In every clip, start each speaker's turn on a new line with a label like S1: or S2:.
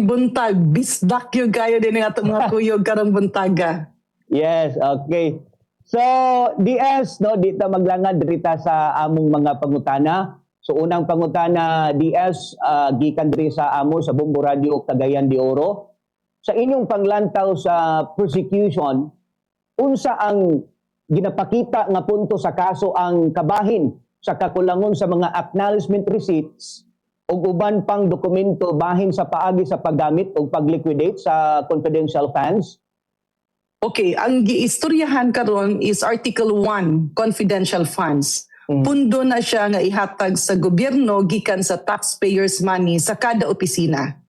S1: buntag, bisdak yung kayo din ng atong mga kuyog karong buntaga.
S2: Yes, okay. So, DS, no, dito maglangad drita sa among mga pangutana. So, unang pangutana, DS, gikan diri sa amo sa Bombo Radio Cagayan de Oro. Sa inyong panglantaw sa prosecution, unsa ang ginapakita nga punto sa kaso ang kabahin sa kakulangon sa mga acknowledgement receipts ug uban pang dokumento bahin sa paagi sa paggamit o pag-liquidate sa confidential funds?
S1: Okay, ang giistoryahan karon is Article 1, confidential funds. Pundo na siya nga ihatag sa gobyerno gikan sa taxpayers' money sa kada opisina.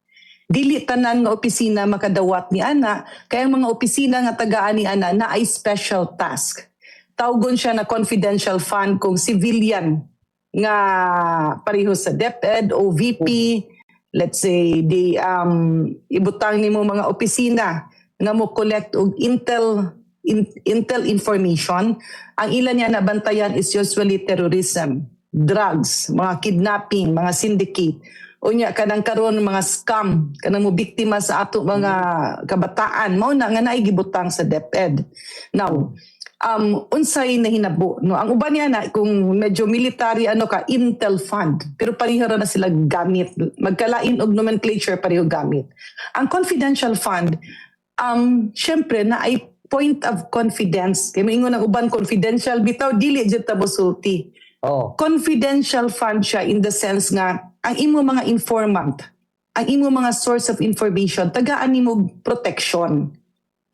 S1: Dili tanan nga opisina makadawat ni ana, kaya ang mga opisina nga tagaan ni ana na ay special task. Tawgon siya na confidential fund kung civilian nga pareho sa DepEd, OVP, let's say di ibutang nimo mga opisina nga mo collect og intel information. Ang ilan niya nabantayan is usually terrorism, drugs, mga kidnapping, mga syndicate. Unya kanang karon mga scam, kanang mo biktima sa ato mga kabataan, mao na nga naay gibutang sa DepEd. Now, unsay nahinabo, no? Ang uban niya na kung medyo military intel fund, pero pareho na sila gamit, magkalain og nomenclature pareho gamit. Ang confidential fund, syempre na ay point of confidence. Kaya maingon ang uban confidential bitaw dili jud ta mosulti.
S2: Oh.
S1: Confidential fund siya in the sense nga ang imo mga informant, ang imo mga source of information tagaan nimo protection.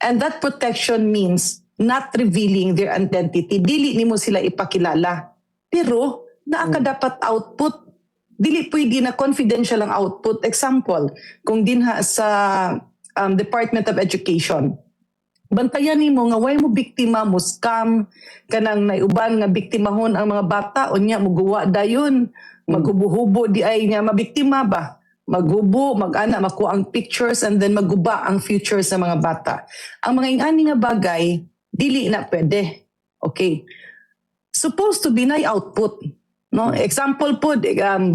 S1: And that protection means not revealing their identity. Dili nimo sila ipakilala. Pero naa ka dapat output. Dili pwede na confidential ang output. Example, kung dinha sa Department of Education, bantayan nimo nga way mo biktima mo scam kanang naiuban nga biktimahon ang mga bata unya muguwa dayon maghubo-hubo di ay nga mabiktima ba, maghubo mag-ana makuha ang pictures and then maguba ang future sa mga bata. Ang mga ingani nga bagay dili na pwede. Okay, supposed to be na output, no? Example po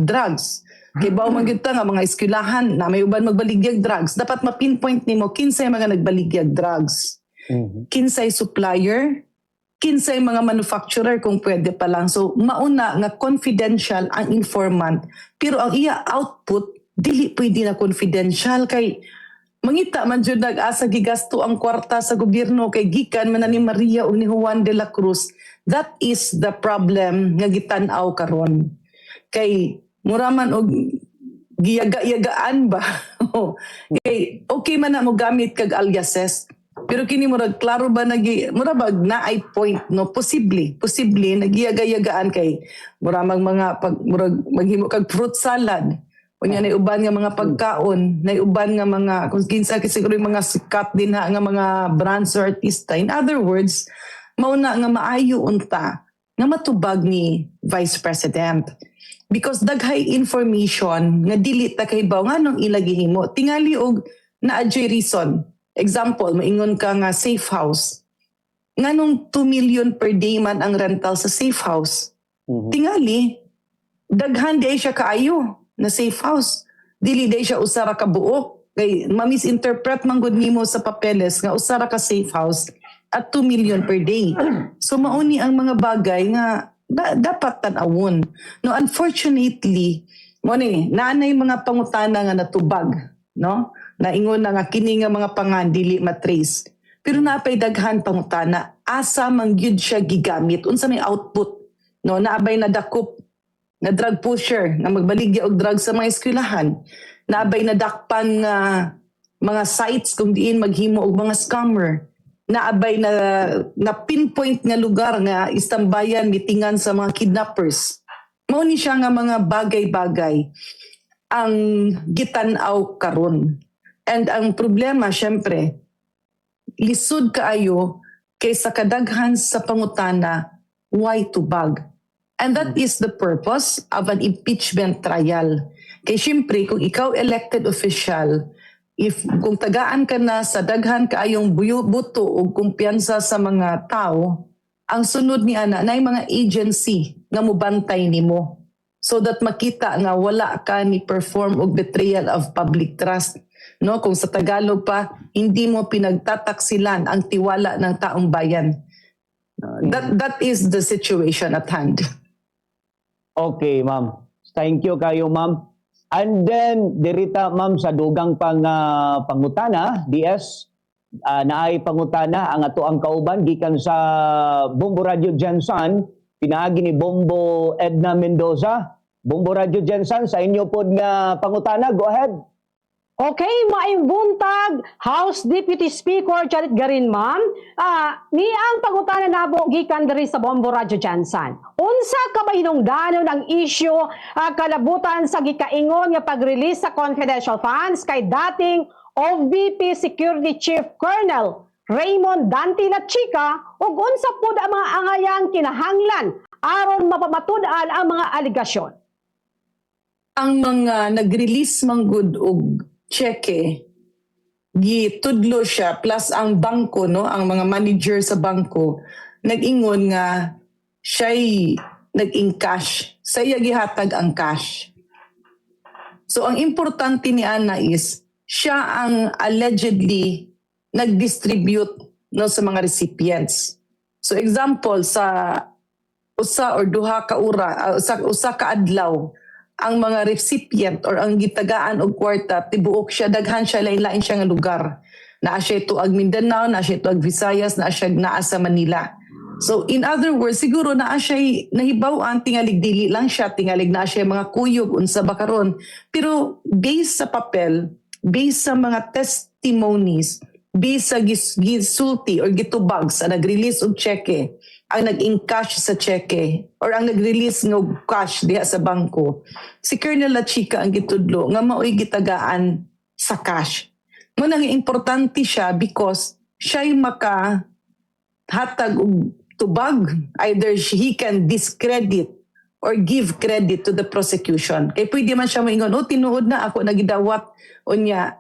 S1: drugs. Kay bawo man gyud ta nga mga eskwelahan na may uban magbaligyag drugs, dapat ma-pinpoint nimo kinsay mga nagbaligyag drugs. Kinsay supplier, kinsay mga manufacturer kung pwede pa lang. So mauna nga confidential ang informant, pero ang iya output dili pwede na confidential kay mangita man jud nag-asa gigasto ang kwarta sa gobyerno kay gikan man ni Maria ug ni Juan de la Cruz. That is the problem nga gitan-aw karon. Kay mura man og giyaga-yagaan ba? Okay man na mo gamit kag aliases. Pero kini murag klaro ba mura ba na ay point no posible nagiyaga-yagaan kay mura mga murag maghimo kag fruit salad. Unya na uban nga mga pagkaon, na uban nga mga kung kinsa siguro yung mga sikat din nga mga brands or artista. In other words, mauna nga maayo unta nga matubag ni Vice President. Because daghay information nga dili ta kay baw nganong ilagihimo tingali og naadjay reason. Example, maingon ka nga safe house, nganong 2 million per day man ang rental sa safe house. Tingali daghan di siya kaayo na safe house, dili di siya usara ka buok kay ma-misinterpret man gud nimo sa papeles nga usara ka safe house at 2 million per day. So mauni ang mga bagay nga dapat tan-awon. No, unfortunately, mo ni naanay mga pangutana nga natubag, no? Naingon na nga kini nga mga pangan dili matrace. Pero napay daghan pangutana, asa man gyud siya gigamit, unsa may output, no? Naabay na dakop nga drug pusher nga magbaligya og drug sa mga eskwelahan. Naabay na dakpan nga mga sites kung diin maghimo og mga scammer. Naabay na pinpoint nga lugar nga istambayan mitingan sa mga kidnappers. Mao ni siya nga mga bagay-bagay ang gitan-aw karon. And ang problema syempre lisod kaayo kaysa kadaghan sa pangutana why tubag. And that is the purpose of an impeachment trial. Kay syempre kung ikaw elected official, kung tagaan ka na sa daghan kaayong buto o kumpiyansa sa mga tao, ang sunod ni ana na mga agency nga mobantay nimo so that makita nga wala ka ni perform og betrayal of public trust. No, kung sa Tagalog pa, hindi mo pinagtataksilan ang tiwala ng taong bayan. That is the situation at hand.
S2: Okay, ma'am. Thank you kayo, ma'am. And then, dirita, ma'am, sa dugang pangutana, DS, naay pangutana ang ato ang kauban gikan sa Bombo Radio Jensen, pinaagi ni Bombo Edna Mendoza. Bombo Radio Jensen, sa inyo po nga pangutana, go ahead.
S3: Okay, maayong buntag, House Deputy Speaker Janet Garin, ma'am. Ni ang pangutana nabo gikan diri sa Bombo Radio Jansan. Unsa ka ba hinungdanon ang issue kalabutan sa gikaingon nga pag-release sa confidential funds kay dating OVP Security Chief Colonel Raymond Dante Lachica ug unsa pud ang mga angayang kinahanglan aron mapamatud-an ang mga aligasyon?
S1: Ang mga nag-release manggod og cheque, gitudlo siya plus ang bangko, no, ang mga manager sa bangko nag-ingon nga siya'y nag-in-cash, sa iya gihatag ang cash. So ang importante ni Ana is siya ang allegedly nag-distribute, no, sa mga recipients. So example, sa usa or duha ka usa ka adlaw, ang mga recipient or ang gitagaan og kwarta tibuok siya, daghan siya, lain-lain siya nga lugar. Naa siya tuag Mindanao, naa siya tuag Visayas, naa siya sa Manila. So in other words, siguro naa siya nahibaw-an, tingalig dili lang siya, tingalig naa siya mga kuyog unsa ba karon. Pero based sa papel, based sa mga testimonies, based sa gisulti or gitubag sa nag-release og cheque, ang nag-encash sa cheque or ang nag-release ng cash diha sa bangko, si Colonel Lachica ang gitudlo nga mao'y gitagaan sa cash. Muna nga importante siya because siya'y makahatag og tubag. Either he can discredit or give credit to the prosecution. Kaya pwede man siya maingon, tinuod na ako nagidawat o niya,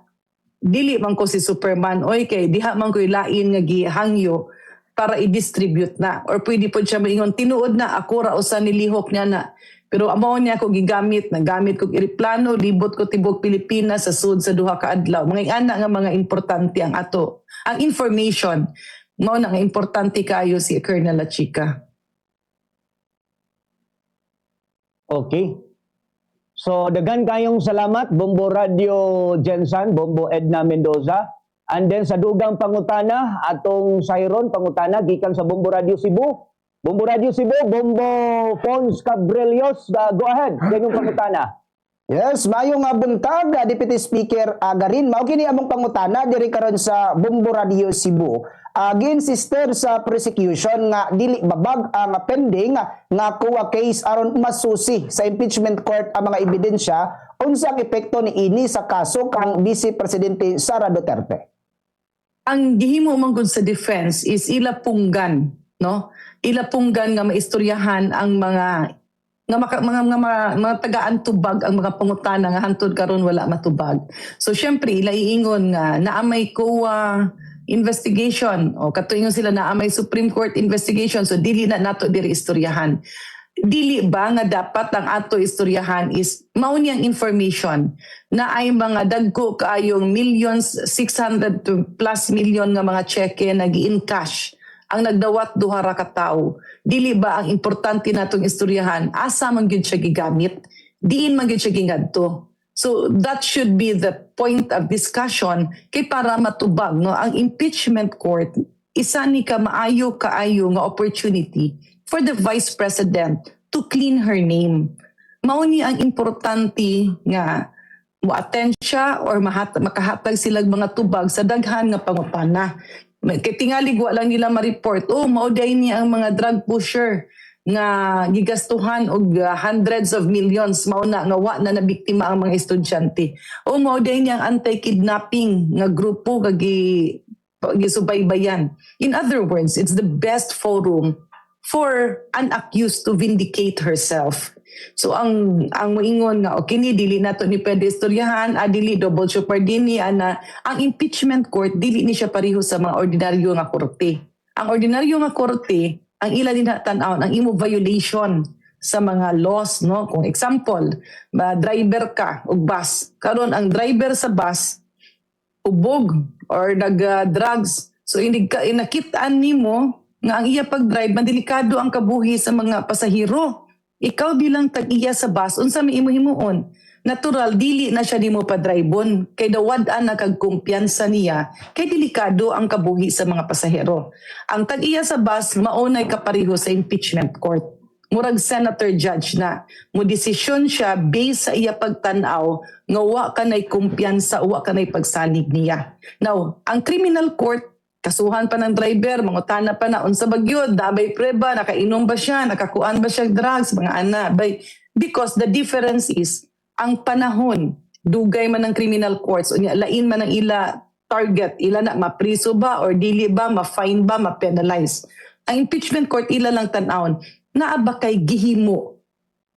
S1: dili man ko si Superman, oy kay diha man ko'y lain nga gihangyo para i-distribute na. Or pwede po siya maingon, tinuod na ako rausa nilihok niya na. Pero amo niya ko nagamit ko iriplano, libot ko tibok Pilipinas sa sud sa duha ka adlaw. Mga ana nga mga importante ang ato. Ang information, mao na nga importante kayo si Colonel Lachica.
S2: Okay. So, dagan kayong salamat, Bombo Radio Jensen, Bombo Edna Mendoza. And then sa dugang pangutana, atong Sayron pangutana, gikan sa Bombo Radio Cebu. Bombo Radio Cebu, Bombo Fons Cabrelios, go ahead, ganyung pangutana.
S4: Yes, mayong buntag, Deputy Speaker Garin. Mao kini among pangutana diri karon sa Bombo Radio Cebu. Again, sister sa prosecution nga dili babag ang pending nga kuha case aron masusi sa impeachment court ang mga ebidensya unsang epekto ni ini sa kaso kang Vice Presidente Sara Duterte.
S1: Ang gihimo man gud sa defense is ilapunggan, no? Ilapunggan nga maistoryahan ang mga tagaan tubag ang mga pangutana nga hantod karon wala matubag. So syempre ilaiingon nga naamay COA investigation o katuingon sila naamay Supreme Court investigation, so dili na nato diri istoryahan. Dili ba nga dapat ang ato istoryahan is mao niyang information na ay mga dagko kaayong millions, 600 to plus million nga mga cheque na gi-encash ang nagdawat duha ra ka tawo. Dili ba ang importante natong istoryahan asa man gyud siya gigamit, diin man gyud siya gingadto. So that should be the point of discussion kay para matubag, no, ang impeachment court isa ni ka maayo kaayo nga opportunity for the Vice President to clean her name. Mao ni ang importante nga mo-attend siya or makahatag silang mga tubag sa daghan nga pangutana. Kay tingalig wa lang nila ma-report, mao day niya ang mga drug pusher nga gigastuhan og hundreds of millions, mao na nga wa na nabiktima ang mga estudyante. Mao day niya ang anti-kidnapping nga grupo gisubaybayan. In other words, it's the best forum for an accused to vindicate herself. So ang moingon nga kini dili nato ni pwede istoryahan, dili double jeopardy ana ang impeachment court dili ni siya pareho sa mga ordinaryo nga korte. Ang ordinaryo nga korte ang ila din tan-aw ang imo violation sa mga laws, no? Kung example, driver ka og bus. Karon ang driver sa bus ubog or nag-drugs. So inakitaan nimo nga ang iya pag-drive mandelikado ang kabuhi sa mga pasahero. Ikaw bilang tag-iya sa bus unsa may imo-himuon? Natural dili na siya nimo pa-driveon kay dawad-an na kag kumpiyansa niya kay delikado ang kabuhi sa mga pasahero. Ang tag-iya sa bus maunay kapareho sa impeachment court. Murag senator judge na mo desisyon siya based sa iya pagtan-aw nga wa kanay kumpiyansa, wa kanay pagsalig niya. Now, ang criminal court kasuhan pa ng driver, mangutana pa na unsa bagyod, dabay preba, nakainom ba siya, nakakuan ba siya drugs, mga ana. Because the difference is, ang panahon, dugay man ng criminal courts, unya lain man ang ila target, ila na mapriso ba or dili ba, ma-fine ba, ma-penalize. Ang impeachment court ila lang tan-awon, naa ba kay gihimo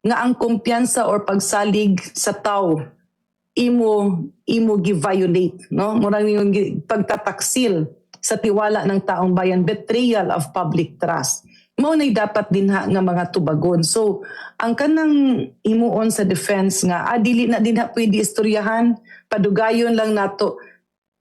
S1: nga ang kumpiyansa or pagsalig sa tao imo gi-violate, no? Murang yung pagtataksil sa tiwala ng taong bayan, betrayal of public trust. Mao nay dapat din nga mga tubagon. So, ang kanang imuon sa defense nga, dili na din pwede istoryahan, padugayon lang nato.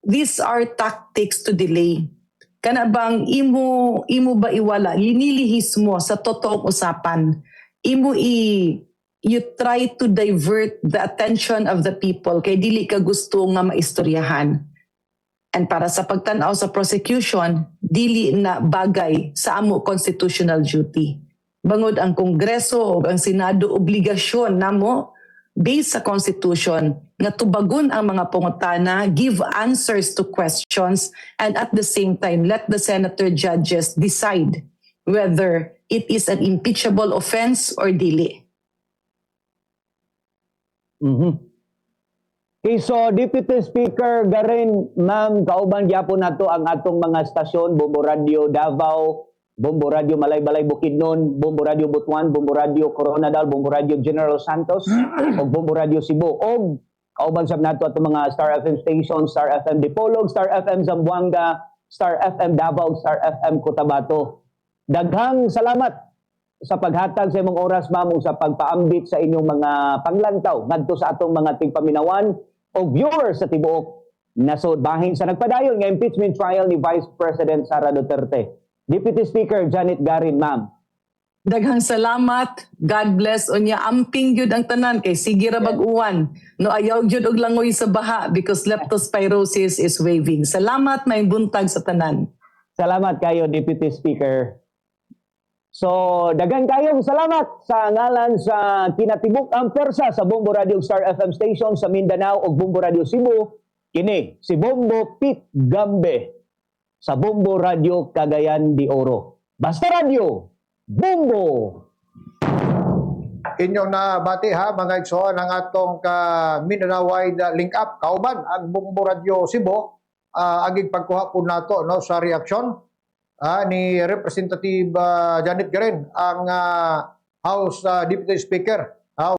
S1: These are tactics to delay. Kana bang imo ba iwala, linilihis mo sa totoong usapan, you try to divert the attention of the people kay dili ka gusto nga maistoryahan. And para sa pagtanaw sa prosecution, dili na bagay sa amo constitutional duty. Bangod ang Kongreso o ang Senado, obligasyon namo based sa Constitution nga tubagon ang mga pangutana, give answers to questions, and at the same time, let the senator judges decide whether it is an impeachable offense or dili.
S2: Okay, so Deputy Speaker Garin, ma'am, kauban gyapon nato ang atong mga stasyon, Bombo Radio Davao, Bombo Radio Malaybalay Bukidnon, Bombo Radio Butuan, Bombo Radio Coronadal, Bombo Radio General Santos, o Bombo Radio Cebu. O kauban sab nato atong mga Star FM station, Star FM Dipolog, Star FM Zamboanga, Star FM Davao, Star FM Cotabato. Daghang salamat sa paghatag sa imong oras, ma'am, sa pagpaambit sa inyong mga panglantaw ngadto sa atong mga tigpaminawan o viewers sa tibuok nasod bahin sa nagpadayon nga impeachment trial ni Vice President Sara Duterte. Deputy Speaker Janet Garin, ma'am.
S1: Daghang salamat. God bless. Unya amping gyud ang tanan kay sige ra bag-uwan. No ayaw gyud og langoy sa baha because leptospirosis is waving. Salamat, may buntag sa tanan.
S2: Salamat kayo, Deputy Speaker. So, daghang kayong salamat sa ngalan sa kinatibuk ang persa sa Bombo Radio Star FM station sa Mindanao ug Bombo Radio Cebu. Kini si Bombo Pete Gambe sa Bombo Radio Cagayan de Oro. Basta Radio, Bombo!
S5: Inyong nabati ha mga igsoon ang atong Mindanao-wide link up kauban ang Bombo Radio Cebu agig pagkuha po nato no sa reaksyon ni Representative Janet Garin ang House Deputy Speaker